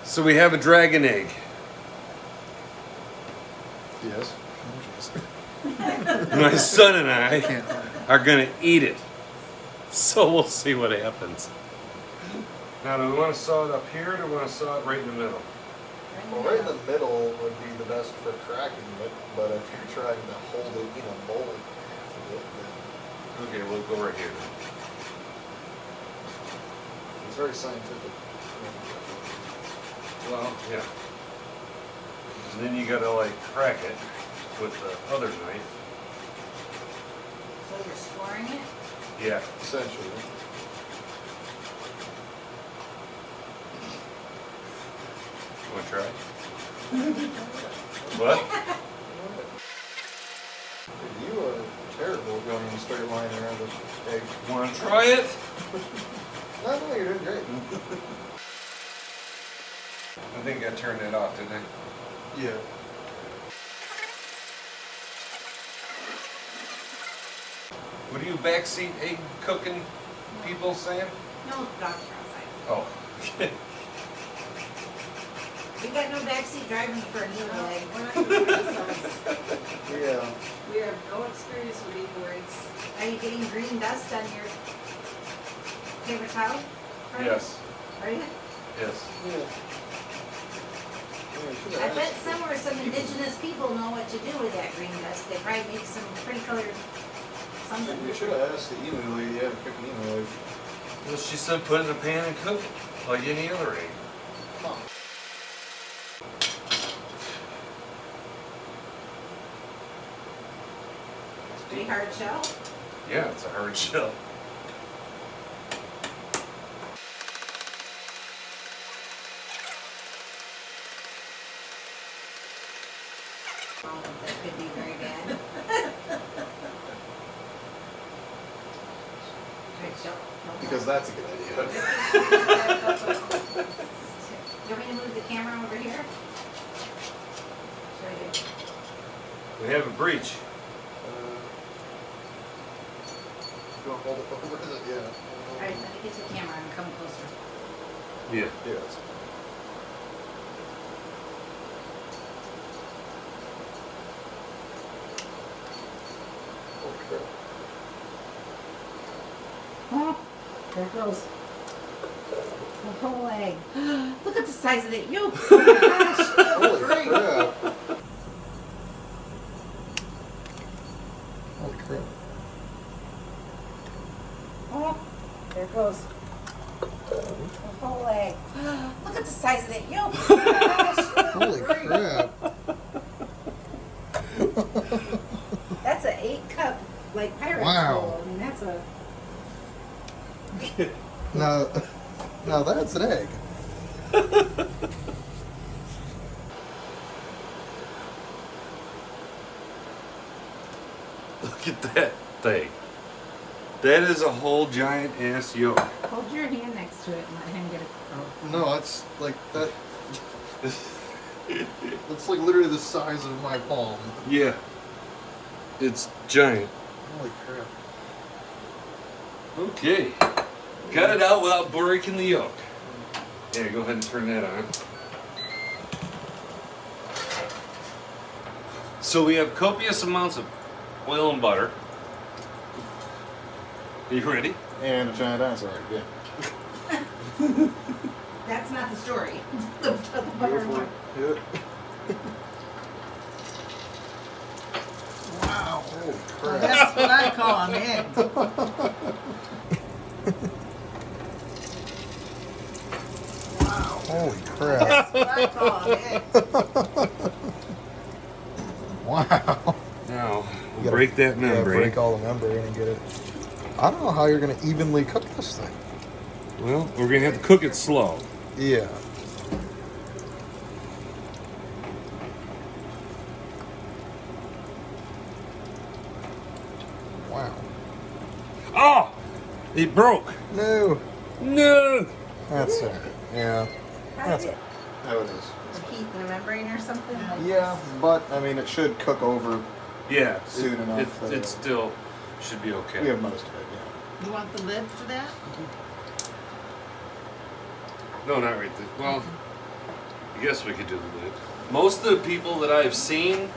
So we have a dragon egg. Yes. My son and I are gonna eat it. So we'll see what happens. Now, do we want to saw it up here or do we want to saw it right in the middle? Well, right in the middle would be the best for cracking it, but if you're trying to hold it in a mold, then Okay, we'll go right here. it's very scientific. Well, yeah. And then you gotta like crack it with the other knife. So you're scoring it? Yeah. Essentially. You wanna try? What? You are terrible going in a straight line around the egg. Wanna try it? No, you're doing great. I think I turned that off, didn't I? Yeah. What are you backseat egg cooking people saying? No, dogs are outside. Oh. We got no backseat driving for an Emu Egg. We're not doing this. Yeah. We have no experience with Emu Eggs. Are you getting green dust on your paper towel? Yes. Are you? Yes. Yeah. I bet somewhere some indigenous people know what to do with that green dust. They probably make some pretty colored something. You should have asked the emu lady how to cook an emu egg. Well, she said put it in a pan and cook it, like any other egg. Huh. Pretty hard shell. Yeah, it's a hard shell. Oh, that could be very bad. Right, shell. No, Because no. that's a good idea. You want me to move the camera over here? It's right here. We have a breach. You want to hold it over? Is it? Yeah. All right, let me get the camera and come closer. Yeah. Yeah. That's Holy crap. Oh, there it goes. The whole egg. Look at the size of that yolk. Oh my gosh. Holy crap. Holy crap. Oh, there it goes. The whole egg. Look at the size of that yolk. Oh my gosh. Holy crap. That's an 8-cup, like, Pyrex Wow. bowl. I mean, that's a... Now that's an egg. Look at that thing. That is a whole giant ass yolk. Hold your hand next to it and let him get it. Oh. No, it's like that. It's like literally the size of my palm. Yeah. It's giant. Holy crap. Okay. Got it out without breaking the yolk. Yeah, go ahead and turn that on. So we have copious amounts of oil and butter. Are you ready? And a giant dinosaur egg, yeah. That's not the story. the butter and oil. Yeah. Wow. Holy crap. That's what I call an egg. Holy crap. That's what I call an egg. Wow. Now, You we'll gotta- break that Yeah, membrane. break all the membrane and get it. I don't know how you're going to evenly cook this thing. Well, we're going to have to cook it slow. Yeah. Wow. Oh! It broke. No. No! That's it. Yeah. That's it. How it is. The heat in the membrane or something? Like Yeah, but I mean, it should cook over. Yeah, Soon enough, It still should be okay. We have most of it, yeah. You want the lid for that? No, not right there. Well, I guess we could do the lid. Most of the people that I've seen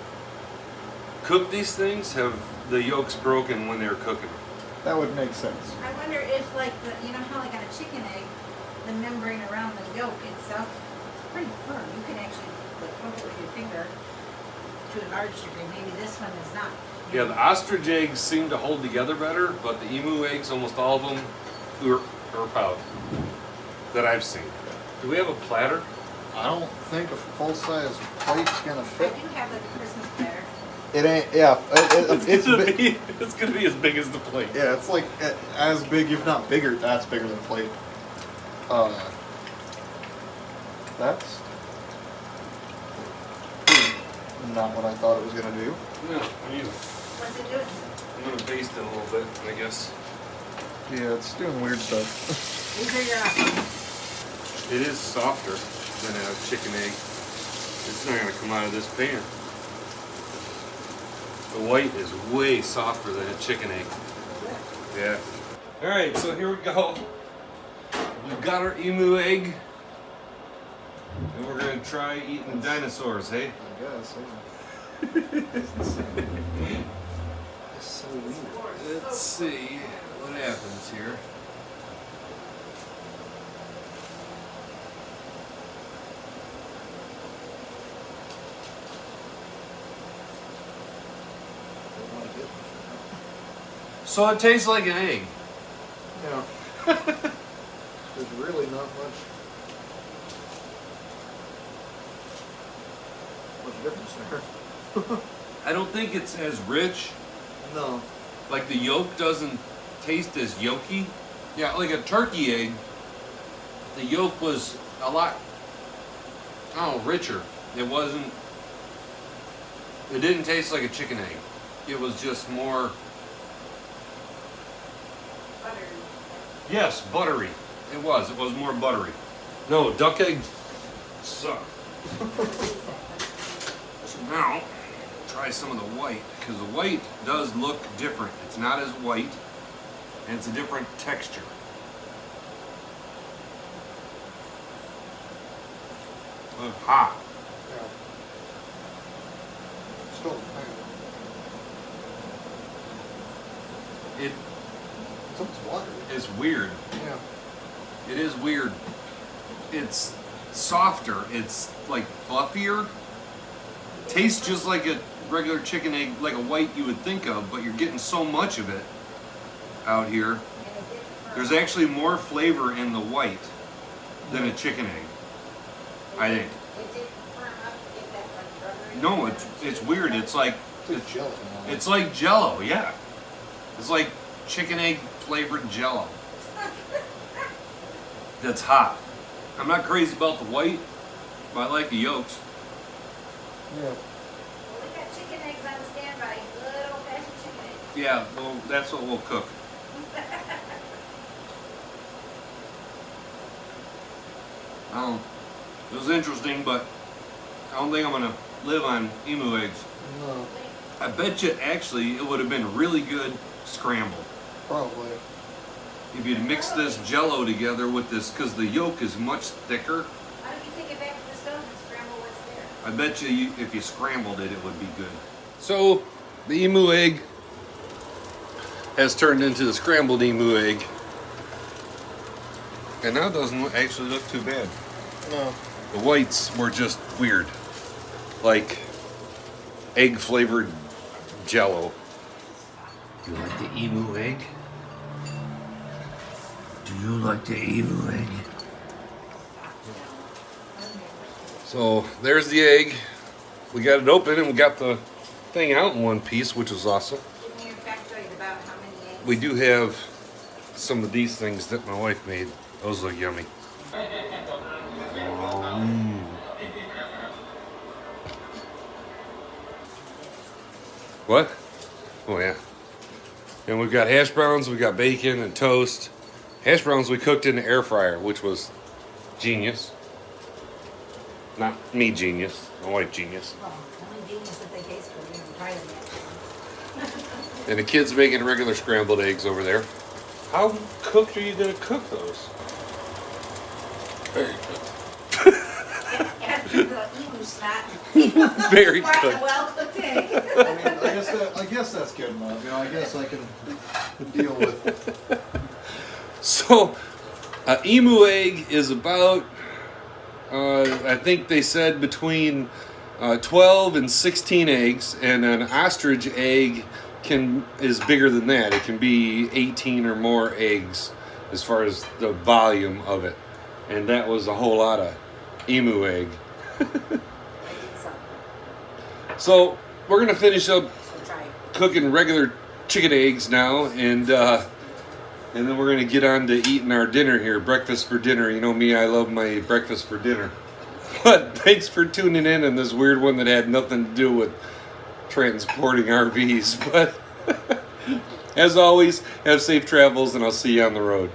cook these things have the yolks broken when they're cooking them. That would make sense. I wonder if, like, you know how, like, on a chicken egg, the membrane around the yolk itself is pretty firm. You can actually, like, poke it with your finger to a large degree. Maybe this one is not. Yeah, the ostrich eggs seem to hold together better, but the emu eggs, almost all of them, are out that I've seen. Do we have a platter? I don't think a full-size plate's gonna I fit. do have, like, a Christmas platter. It ain't. Yeah, it's big. It's gonna be as big as the plate. Yeah, it's like as big, if not bigger. That's bigger than a plate. That's not what I thought it was gonna do. No, me either. What's it doing? I'm gonna baste it a little bit, I guess. Yeah, it's doing weird stuff. These are your It is softer than a chicken egg. It's not gonna come out of this pan. The white is way softer than a chicken egg. Yeah. All right, so here we go. We've got our emu egg, and we're gonna try eating dinosaurs, hey? I guess. Yeah. It's so weird. Let's see what happens here. So it tastes like an egg. Yeah. There's really not much difference there. I don't think it's as rich. No. Like the yolk doesn't taste as yolky. Yeah, like a turkey egg, the yolk was a lot, I don't know, richer. It didn't taste like a chicken egg. It was just more, butter. yes, buttery. It was more buttery. No, duck egg suck. So now, try some of the white, because the white does look different. It's not as white, and it's a different texture. Hot. Yeah. Still, It it's almost watery. is weird. Yeah. It is weird. It's softer. It's like fluffier. Tastes just like a regular chicken egg, like a white you would think of, but you're getting so much of it out here. And it didn't There's actually more flavor in the white than a chicken egg, I think. It didn't firm up, get that, like, rubbery. No, it's weird. It's like It's gelatin. it's like Jello, yeah. It's like chicken egg flavored Jello. That's hot. I'm not crazy about the white, but I like the yolks. Yeah. Well, we got chicken eggs on standby. Good old-fashioned chicken eggs. Yeah, well, that's what we'll cook. It was interesting, but I don't think I'm gonna live on emu eggs. No. I bet you actually it would have been really good scrambled Probably. if you'd mix this Jello together with this, because the yolk is much thicker. Why don't you take it back to the stove and scramble what's there? I bet you if you scrambled it, it would be good. So the emu egg has turned into the scrambled emu egg, and now it doesn't actually look too bad. No. The whites were just weird, like egg flavored Jello. You like the emu egg? Do you like the emu egg? So there's the egg. We got it open and we got the thing out in one piece, which was awesome. Give me your factoid about how many eggs. We do have some of these things that my wife made. Those look yummy. What? Oh yeah. And we've got hash browns, we got bacon and toast. Hash browns we cooked in the air fryer, which was genius. Not me genius, my wife genius. Well, only genius if they taste good. We haven't tried them yet. And the kid's making regular scrambled eggs over there. How cooked are you gonna cook those? Very good. juice, not Very like good. a well-cooked egg. I guess that's good enough. You know, I guess I can deal with. So, emu egg is about, I think they said between 12 and 16 eggs, and an ostrich egg is bigger than that. It can be 18 or more eggs as far as the volume of it. And that was a whole lot of emu egg. So, we're going to finish up So try it. cooking regular chicken eggs now, and then we're gonna get on to eating our dinner here, breakfast for dinner. You know me, I love my breakfast for dinner. But thanks for tuning in on this weird one that had nothing to do with transporting RVs. But as always, have safe travels, and I'll see you on the road.